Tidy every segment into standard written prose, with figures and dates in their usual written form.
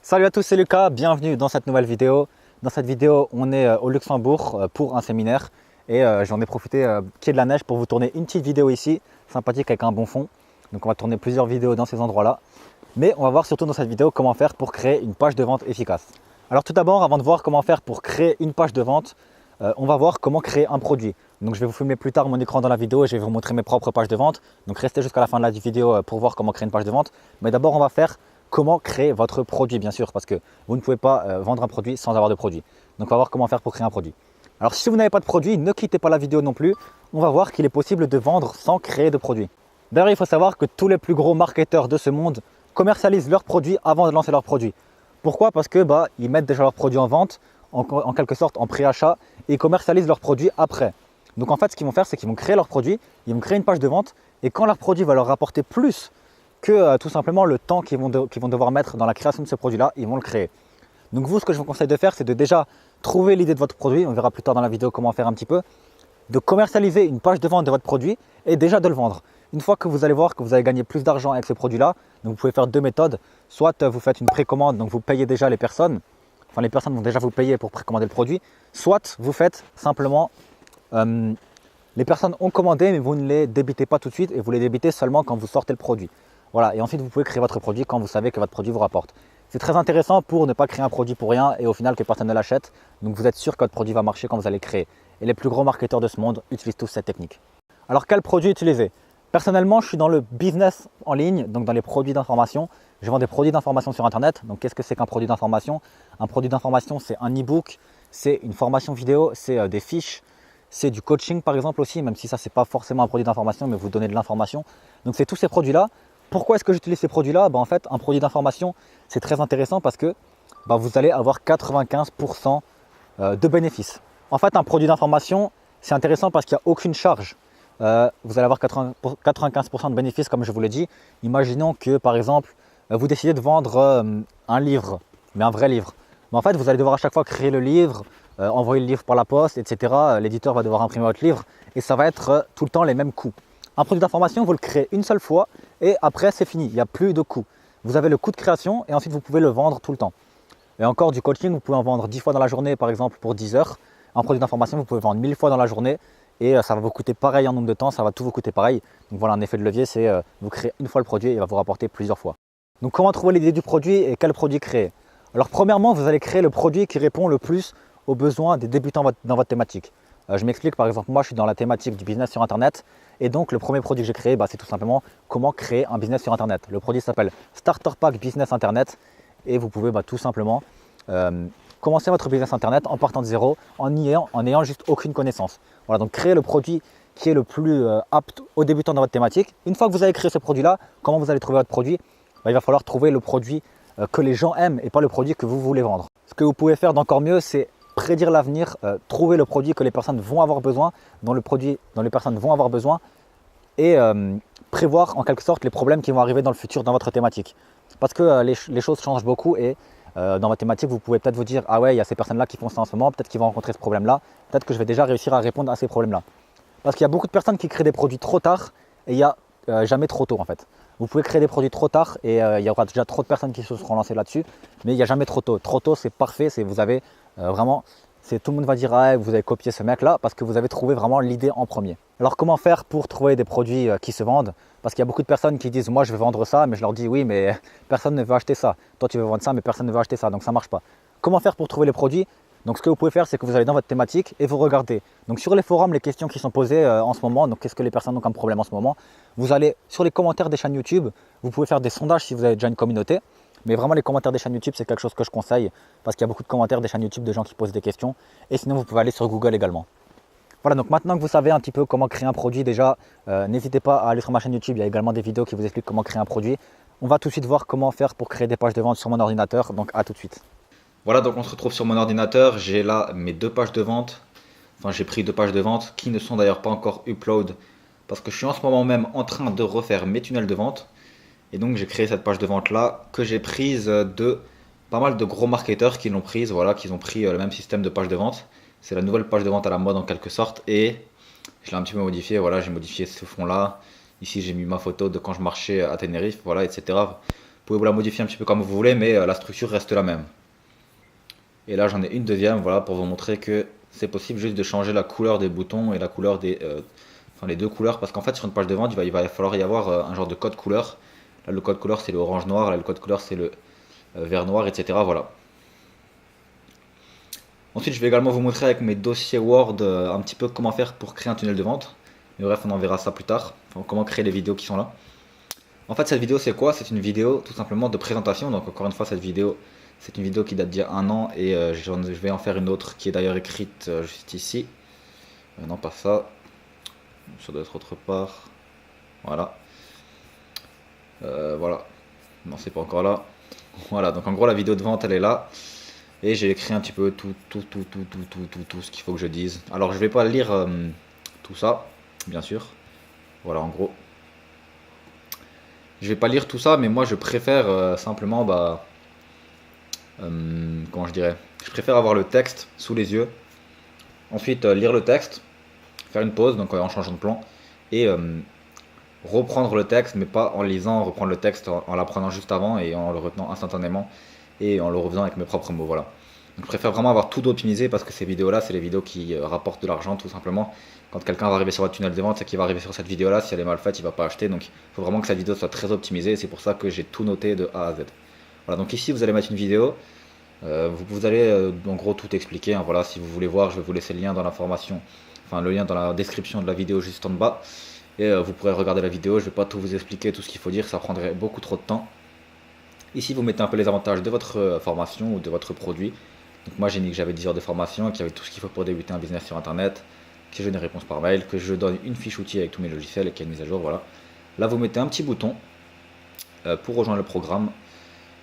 Salut à tous, c'est Lucas, bienvenue dans cette nouvelle vidéo. Dans cette vidéo, on est au Luxembourg pour un séminaire et j'en ai profité qu'il y ait de la neige pour vous tourner une petite vidéo ici, sympathique avec un bon fond. Donc on va tourner plusieurs vidéos dans ces endroits-là. Mais on va voir surtout dans cette vidéo comment faire pour créer une page de vente efficace. Alors tout d'abord, avant de voir comment faire pour créer une page de vente, on va voir comment créer un produit. Donc je vais vous filmer plus tard mon écran dans la vidéo et je vais vous montrer mes propres pages de vente. Donc restez jusqu'à la fin de la vidéo pour voir comment créer une page de vente. Mais d'abord, on va faire comment créer votre produit, bien sûr, parce que vous ne pouvez pas vendre un produit sans avoir de produit. Donc on va voir comment faire pour créer un produit. Alors si vous n'avez pas de produit, ne quittez pas la vidéo non plus. On va voir qu'il est possible de vendre sans créer de produit. D'ailleurs, il faut savoir que tous les plus gros marketeurs de ce monde commercialisent leurs produits avant de lancer leurs produits. Pourquoi? Parce que ils mettent déjà leurs produits en vente, en quelque sorte en préachat, et ils commercialisent leurs produits après. Donc en fait, ce qu'ils vont faire, c'est qu'ils vont créer leurs produits, ils vont créer une page de vente, et quand leur produit va leur rapporter plus que tout simplement le temps qu'ils vont devoir mettre dans la création de ce produit-là, ils vont le créer. Donc vous, ce que je vous conseille de faire, c'est de déjà trouver l'idée de votre produit, on verra plus tard dans la vidéo comment faire un petit peu, de commercialiser une page de vente de votre produit et déjà de le vendre. Une fois que vous allez voir que vous allez gagner plus d'argent avec ce produit-là, donc vous pouvez faire deux méthodes. Soit vous faites une précommande, donc vous payez déjà les personnes, enfin les personnes vont déjà vous payer pour précommander le produit. Soit vous faites simplement, les personnes ont commandé mais vous ne les débitez pas tout de suite et vous les débitez seulement quand vous sortez le produit. Voilà, et ensuite vous pouvez créer votre produit quand vous savez que votre produit vous rapporte. C'est très intéressant pour ne pas créer un produit pour rien et au final que personne ne l'achète. Donc vous êtes sûr que votre produit va marcher quand vous allez le créer. Et les plus gros marketeurs de ce monde utilisent tous cette technique. Alors quel produit utiliser? Personnellement, je suis dans le business en ligne, donc dans les produits d'information. Je vends des produits d'information sur Internet. Donc qu'est-ce que c'est qu'un produit d'information? Un produit d'information, c'est un e-book, c'est une formation vidéo, c'est des fiches, c'est du coaching par exemple aussi, même si ça c'est pas forcément un produit d'information, mais vous donnez de l'information. Donc c'est tous ces produits-là. Pourquoi est-ce que j'utilise ces produits-là? En fait, un produit d'information, c'est très intéressant parce que vous allez avoir 95% de bénéfices. En fait, un produit d'information, c'est intéressant parce qu'il n'y a aucune charge. Vous allez avoir 95% de bénéfices, comme je vous l'ai dit. Imaginons que, par exemple, vous décidez de vendre un livre, mais un vrai livre. Mais en fait, vous allez devoir à chaque fois créer le livre, envoyer le livre par la poste, etc. L'éditeur va devoir imprimer votre livre et ça va être tout le temps les mêmes coûts. Un produit d'information, vous le créez une seule fois et après, c'est fini. Il n'y a plus de coûts. Vous avez le coût de création et ensuite, vous pouvez le vendre tout le temps. Et encore, du coaching, vous pouvez en vendre 10 fois dans la journée, par exemple, pour 10 heures. Un produit d'information, vous pouvez vendre 1000 fois dans la journée et ça va vous coûter pareil en nombre de temps, ça va tout vous coûter pareil. Donc voilà, un effet de levier, c'est vous créez une fois le produit et il va vous rapporter plusieurs fois. Donc comment trouver l'idée du produit et quel produit créer? Alors premièrement, vous allez créer le produit qui répond le plus aux besoins des débutants dans votre thématique. Je m'explique, par exemple, moi je suis dans la thématique du business sur Internet et donc le premier produit que j'ai créé, c'est tout simplement comment créer un business sur Internet. Le produit s'appelle Starter Pack Business Internet et vous pouvez tout simplement commencer votre business Internet en partant de zéro, en n'ayant juste aucune connaissance. Voilà, donc créer le produit qui est le plus apte aux débutants dans votre thématique. Une fois que vous avez créé ce produit-là, comment vous allez trouver votre produit? Il va falloir trouver le produit que les gens aiment et pas le produit que vous voulez vendre. Ce que vous pouvez faire d'encore mieux, c'est prédire l'avenir, trouver le produit que les personnes vont avoir besoin, dont les personnes vont avoir besoin et prévoir en quelque sorte les problèmes qui vont arriver dans le futur dans votre thématique. Parce que les choses changent beaucoup et dans votre thématique, vous pouvez peut-être vous dire « Ah ouais, il y a ces personnes-là qui font ça en ce moment, peut-être qu'ils vont rencontrer ce problème-là, peut-être que je vais déjà réussir à répondre à ces problèmes-là. » Parce qu'il y a beaucoup de personnes qui créent des produits trop tard et il n'y a jamais trop tôt en fait. Vous pouvez créer des produits trop tard et il y aura déjà trop de personnes qui se seront lancées là-dessus, mais il n'y a jamais trop tôt. Trop tôt, c'est parfait, vous avez vraiment, tout le monde va dire « Ah, vous avez copié ce mec-là » parce que vous avez trouvé vraiment l'idée en premier. Alors comment faire pour trouver des produits qui se vendent? Parce qu'il y a beaucoup de personnes qui disent « Moi, je vais vendre ça », mais je leur dis « Oui, mais personne ne veut acheter ça. Toi, tu veux vendre ça, mais personne ne veut acheter ça, donc ça ne marche pas. » Comment faire pour trouver les produits? Donc ce que vous pouvez faire, c'est que vous allez dans votre thématique et vous regardez. Donc sur les forums, les questions qui sont posées en ce moment, donc qu'est-ce que les personnes ont comme problème en ce moment? Vous allez sur les commentaires des chaînes YouTube, vous pouvez faire des sondages si vous avez déjà une communauté. Mais vraiment les commentaires des chaînes YouTube, c'est quelque chose que je conseille parce qu'il y a beaucoup de commentaires des chaînes YouTube de gens qui posent des questions. Et sinon, vous pouvez aller sur Google également. Voilà, donc maintenant que vous savez un petit peu comment créer un produit, déjà, n'hésitez pas à aller sur ma chaîne YouTube. Il y a également des vidéos qui vous expliquent comment créer un produit. On va tout de suite voir comment faire pour créer des pages de vente sur mon ordinateur. Donc à tout de suite. Voilà, donc on se retrouve sur mon ordinateur. J'ai là mes deux pages de vente. Enfin, j'ai pris deux pages de vente qui ne sont d'ailleurs pas encore upload parce que je suis en ce moment même en train de refaire mes tunnels de vente. Et donc j'ai créé cette page de vente là que j'ai prise de pas mal de gros marketeurs qui l'ont prise, voilà, qui ont pris le même système de page de vente. C'est la nouvelle page de vente à la mode en quelque sorte et je l'ai un petit peu modifié, voilà, j'ai modifié ce fond là. Ici j'ai mis ma photo de quand je marchais à Tenerife, voilà, etc. pouvez vous la modifier un petit peu comme vous voulez, mais la structure reste la même. Et là j'en ai une deuxième, voilà, pour vous montrer que c'est possible juste de changer la couleur des boutons et la couleur des... enfin les deux couleurs, parce qu'en fait sur une page de vente, il va falloir y avoir un genre de code couleur. Là le code couleur c'est le orange noir, là le code couleur c'est le vert noir, etc. Voilà. Ensuite je vais également vous montrer avec mes dossiers Word un petit peu comment faire pour créer un tunnel de vente. Mais bref, on en verra ça plus tard, enfin, comment créer les vidéos qui sont là. En fait cette vidéo c'est quoi? C'est une vidéo tout simplement de présentation, donc encore une fois cette vidéo c'est une vidéo qui date d'il y a un an et je vais en faire une autre qui est d'ailleurs écrite juste ici. Non pas ça, ça doit être autre part. Voilà. Voilà. Non c'est pas encore là. Voilà, donc en gros la vidéo de vente elle est là. Et j'ai écrit un petit peu tout ce qu'il faut que je dise. Alors je vais pas lire tout ça, bien sûr. Voilà en gros. Je vais pas lire tout ça, mais moi je préfère simplement comment je dirais, je préfère avoir le texte sous les yeux, ensuite lire le texte, faire une pause, donc en changeant de plan, et reprendre le texte, mais pas en lisant, reprendre le texte en l'apprenant juste avant et en le retenant instantanément et en le refaisant avec mes propres mots, voilà. Donc je préfère vraiment avoir tout optimisé parce que ces vidéos-là, c'est les vidéos qui rapportent de l'argent tout simplement. Quand quelqu'un va arriver sur votre tunnel de vente, c'est qu'il va arriver sur cette vidéo-là, si elle est mal faite, il va pas acheter, donc il faut vraiment que cette vidéo soit très optimisée, c'est pour ça que j'ai tout noté de A à Z. Voilà, donc ici vous allez mettre une vidéo. Vous allez en gros tout expliquer, hein, voilà, si vous voulez voir, je vais vous laisser le lien dans l'information, enfin le lien dans la description de la vidéo juste en bas. Et vous pourrez regarder la vidéo, je ne vais pas tout vous expliquer, tout ce qu'il faut dire, ça prendrait beaucoup trop de temps. Ici vous mettez un peu les avantages de votre formation ou de votre produit. Donc moi j'ai dit que j'avais 10 heures de formation, qu'il y avait tout ce qu'il faut pour débuter un business sur internet, que j'ai des réponses par mail, que je donne une fiche outil avec tous mes logiciels et qu'il y a une mise à jour, voilà. Là vous mettez un petit bouton pour rejoindre le programme.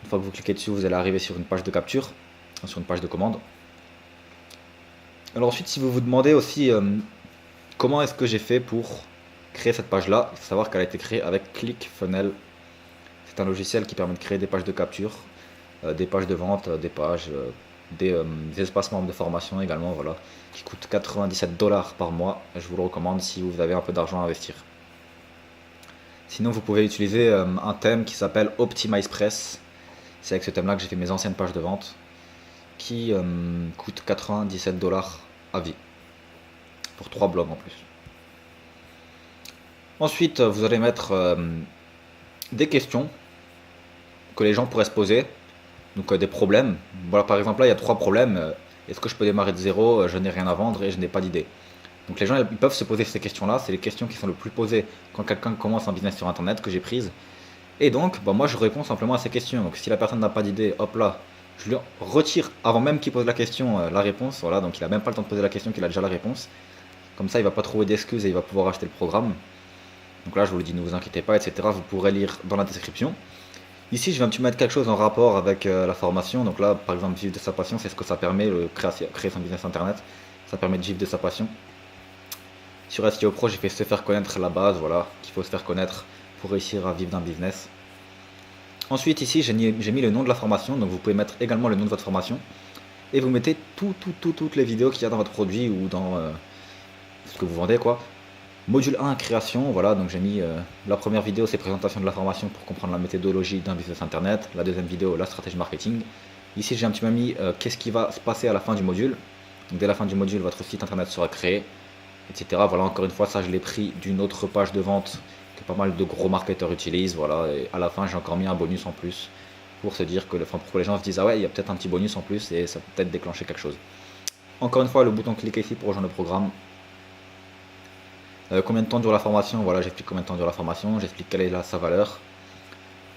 Une fois que vous cliquez dessus, vous allez arriver sur une page de capture, sur une page de commande. Alors ensuite, si vous vous demandez aussi comment est-ce que j'ai fait pour créer cette page-là, il faut savoir qu'elle a été créée avec ClickFunnels. C'est un logiciel qui permet de créer des pages de capture, des pages de vente, des pages, des espaces membres de formation également, voilà, qui coûte 97 $ par mois. Je vous le recommande si vous avez un peu d'argent à investir. Sinon, vous pouvez utiliser un thème qui s'appelle OptimizePress. C'est avec ce thème-là que j'ai fait mes anciennes pages de vente qui coûtent 97 $ à vie pour 3 blogs en plus. Ensuite, vous allez mettre des questions que les gens pourraient se poser, donc des problèmes. Voilà, par exemple, là il y a 3 problèmes. Est-ce que je peux démarrer de zéro? Je n'ai rien à vendre et je n'ai pas d'idée. Donc les gens ils peuvent se poser ces questions-là. C'est les questions qui sont le plus posées quand quelqu'un commence un business sur internet que j'ai prises. Et donc, moi je réponds simplement à ces questions. Donc si la personne n'a pas d'idée, hop là, je lui retire avant même qu'il pose la question la réponse. Voilà, donc il a même pas le temps de poser la question qu'il a déjà la réponse. Comme ça, il va pas trouver d'excuses et il va pouvoir acheter le programme. Donc là, je vous le dis, ne vous inquiétez pas, etc. Vous pourrez lire dans la description. Ici, je vais un petit peu mettre quelque chose en rapport avec la formation. Donc là, par exemple, vivre de sa passion, c'est ce que ça permet, créer son business internet. Ça permet de vivre de sa passion. Sur SEO Pro, j'ai fait se faire connaître la base, voilà, qu'il faut se faire connaître pour réussir à vivre d'un business. Ensuite ici j'ai mis le nom de la formation, donc vous pouvez mettre également le nom de votre formation. Et vous mettez toutes les vidéos qu'il y a dans votre produit ou dans ce que vous vendez quoi. Module 1 création, voilà, donc j'ai mis la première vidéo c'est présentation de la formation pour comprendre la méthodologie d'un business internet. La deuxième vidéo la stratégie marketing. Ici j'ai un petit peu mis qu'est-ce qui va se passer à la fin du module. Donc dès la fin du module votre site internet sera créé, etc. Voilà, encore une fois ça je l'ai pris d'une autre page de vente que pas mal de gros marketeurs utilisent, voilà, et à la fin j'ai encore mis un bonus en plus pour se dire que pour que les gens se disent ah ouais il y a peut-être un petit bonus en plus et ça peut peut-être déclencher quelque chose. Encore une fois le bouton cliquez ici pour rejoindre le programme. Combien de temps dure la formation? Voilà, j'explique combien de temps dure la formation, j'explique quelle est sa valeur.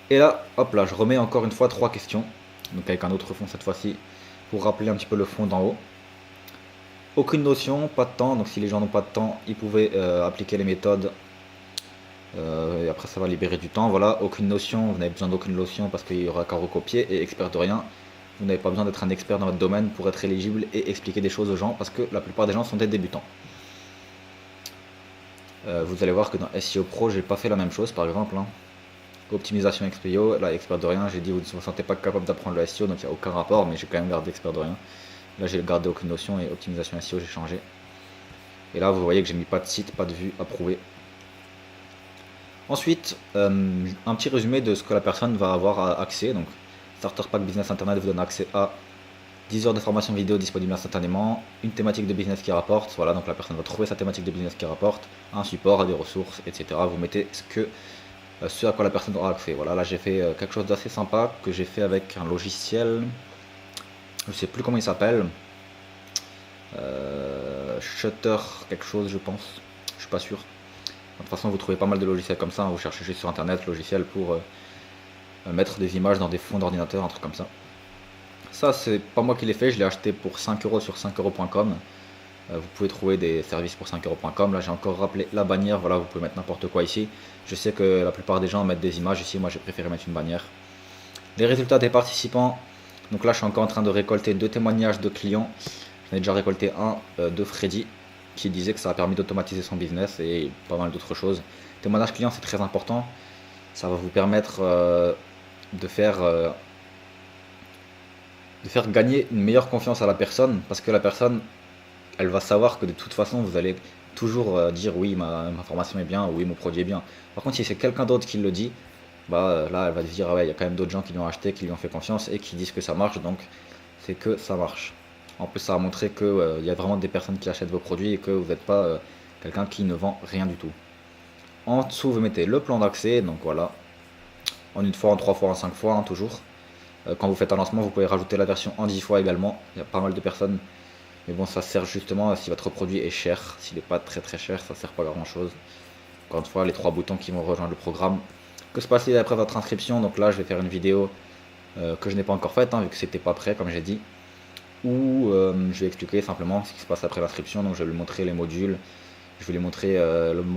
Et là, hop là, je remets encore une fois 3 questions, donc avec un autre fond cette fois-ci, pour rappeler un petit peu le fond d'en haut. Aucune notion, pas de temps, donc si les gens n'ont pas de temps, ils pouvaient appliquer les méthodes. Et après ça va libérer du temps, voilà, aucune notion, vous n'avez besoin d'aucune notion parce qu'il n'y aura qu'à recopier, et expert de rien, vous n'avez pas besoin d'être un expert dans votre domaine pour être éligible et expliquer des choses aux gens parce que la plupart des gens sont des débutants. Vous allez voir que dans SEO Pro, j'ai pas fait la même chose par exemple. Hein. Optimisation XPO, là expert de rien, j'ai dit vous ne vous sentez pas capable d'apprendre le SEO donc il n'y a aucun rapport, mais j'ai quand même gardé expert de rien. Là j'ai gardé aucune notion et optimisation SEO j'ai changé. Et là vous voyez que j'ai mis pas de site, pas de vue, approuvé. Ensuite, un petit résumé de ce que la personne va avoir accès. Donc, Starter Pack Business Internet vous donne accès à 10 heures de formation vidéo disponible instantanément, une thématique de business qui rapporte, voilà, donc la personne va trouver sa thématique de business qui rapporte, un support, des ressources, etc. Vous mettez ce à quoi la personne aura accès. Voilà, là j'ai fait quelque chose d'assez sympa que j'ai fait avec un logiciel, je sais plus comment il s'appelle, Shutter quelque chose je pense, je suis pas sûr. De toute façon vous trouvez pas mal de logiciels comme ça, hein, vous cherchez juste sur internet logiciel pour mettre des images dans des fonds d'ordinateur, un truc comme ça. Ça c'est pas moi qui l'ai fait, je l'ai acheté pour 5 euros sur 5euros.com. Vous pouvez trouver des services pour 5euros.com. Là j'ai encore rappelé la bannière, voilà, vous pouvez mettre n'importe quoi ici. Je sais que la plupart des gens mettent des images ici, moi j'ai préféré mettre une bannière. Les résultats des participants, donc là je suis encore en train de récolter 2 témoignages de clients. J'en ai déjà récolté un de Freddy qui disait que ça a permis d'automatiser son business et pas mal d'autres choses. Témoignage client c'est très important, ça va vous permettre de faire gagner une meilleure confiance à la personne parce que la personne elle va savoir que de toute façon vous allez toujours dire oui ma formation est bien, oui mon produit est bien. Par contre si c'est quelqu'un d'autre qui le dit, bah là elle va se dire ah ouais il y a quand même d'autres gens qui l'ont acheté, qui lui ont fait confiance et qui disent que ça marche, donc c'est que ça marche. En plus ça a montré que il y a vraiment des personnes qui achètent vos produits et que vous n'êtes pas quelqu'un qui ne vend rien du tout. En dessous vous mettez le plan d'accès, donc voilà, en une fois, en 3 fois, en 5 fois, hein, toujours. Quand vous faites un lancement vous pouvez rajouter la version en 10 fois également, il y a pas mal de personnes. Mais bon, ça sert justement si votre produit est cher. S'il n'est pas très très cher, ça sert pas à grand chose. Encore une fois, les 3 boutons qui vont rejoindre le programme. Que se passe-t-il après votre inscription? Donc là, je vais faire une vidéo que je n'ai pas encore faite, hein, vu que c'était pas prêt, comme j'ai dit. Où je vais expliquer simplement ce qui se passe après l'inscription. Donc je vais lui montrer les modules. Je vais lui montrer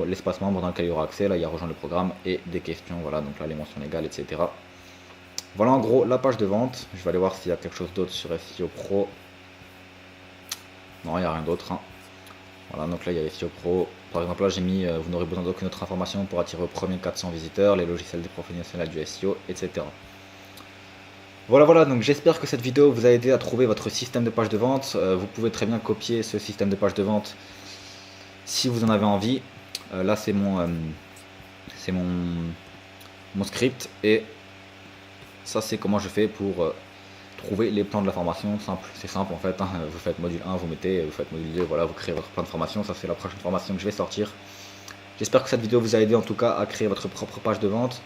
l'espace membre dans lequel il y aura accès. Là, il y a rejoindre le programme et des questions. Voilà, donc là, les mentions légales, etc. Voilà en gros la page de vente. Je vais aller voir s'il y a quelque chose d'autre sur SEO Pro. Non, il n'y a rien d'autre. Hein. Voilà, donc là il y a SEO Pro. Par exemple là j'ai mis vous n'aurez besoin d'aucune autre information pour attirer vos premiers 400 visiteurs, les logiciels des professionnels du SEO, etc. Voilà, donc j'espère que cette vidéo vous a aidé à trouver votre système de page de vente. Vous pouvez très bien copier ce système de page de vente si vous en avez envie. Là c'est mon script et ça c'est comment je fais pour trouver les plans de la formation. C'est simple en fait, hein. Vous faites module 1, vous faites module 2, voilà, vous créez votre plan de formation. Ça c'est la prochaine formation que je vais sortir. J'espère que cette vidéo vous a aidé en tout cas à créer votre propre page de vente.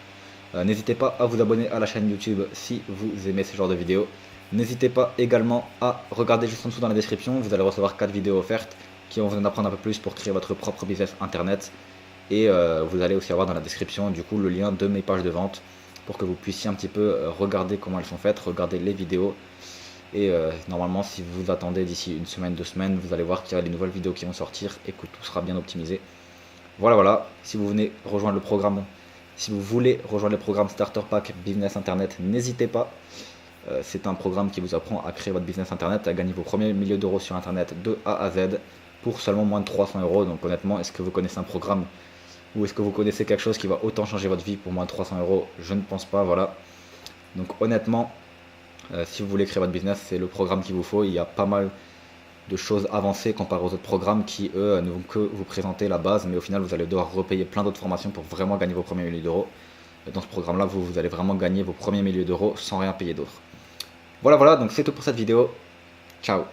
N'hésitez pas à vous abonner à la chaîne YouTube si vous aimez ce genre de vidéos. N'hésitez pas également à regarder juste en dessous dans la description, vous allez recevoir 4 vidéos offertes qui vont vous en apprendre un peu plus pour créer votre propre business internet. Et vous allez aussi avoir dans la description du coup le lien de mes pages de vente pour que vous puissiez un petit peu regarder comment elles sont faites, regarder les vidéos. Et normalement si vous attendez d'ici une semaine, 2 semaines, vous allez voir qu'il y a des nouvelles vidéos qui vont sortir et que tout sera bien optimisé. Voilà, si vous venez rejoindre le programme, si vous voulez rejoindre le programme Starter Pack Business Internet, n'hésitez pas. C'est un programme qui vous apprend à créer votre business internet, à gagner vos premiers milliers d'euros sur internet de A à Z pour seulement moins de 300 euros. Donc honnêtement, est-ce que vous connaissez un programme ou est-ce que vous connaissez quelque chose qui va autant changer votre vie pour moins de 300 euros? Je ne pense pas, voilà. Donc honnêtement, si vous voulez créer votre business, c'est le programme qu'il vous faut. Il y a pas mal de choses avancées comparé aux autres programmes qui, eux, ne vont que vous présenter la base, mais au final, vous allez devoir repayer plein d'autres formations pour vraiment gagner vos premiers milliers d'euros. Dans ce programme-là, vous allez vraiment gagner vos premiers milliers d'euros sans rien payer d'autre. Voilà, donc c'est tout pour cette vidéo. Ciao.